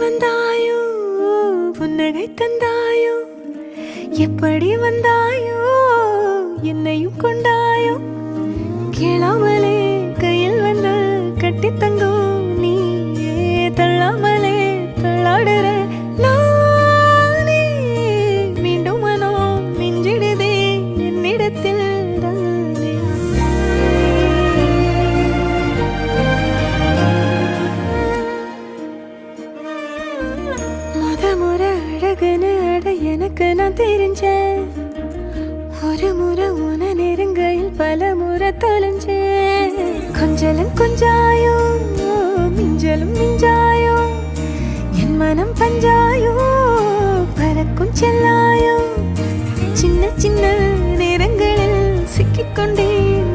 வந்தாயோ புன்னகை தந்தாயோ எப்படி வந்தாயோ என்னையும் கொண்டாயோ கேளாமலே கையில் வந்து கட்டி தங்கோ நீ தள்ளாமலே தள்ளாடுற நானே மீண்டும் மனோ மிஞ்சிடுதே என்னிடத்தில் தானே முறை அழகுன்னு அட எனக்கு நான் தெரிஞ்சேன் ஒரு முறை உன நெருங்கையில் பல முறை தொலைஞ்சேன் கொஞ்சலும் கொஞ்சாயோ மிஞ்சலும் மிஞ்சாயோ என் மனம் பஞ்சாயோ பறக்கும் செல்லாயோ சின்ன சின்ன நேரங்களில் சிக்கிக்கொண்டேன்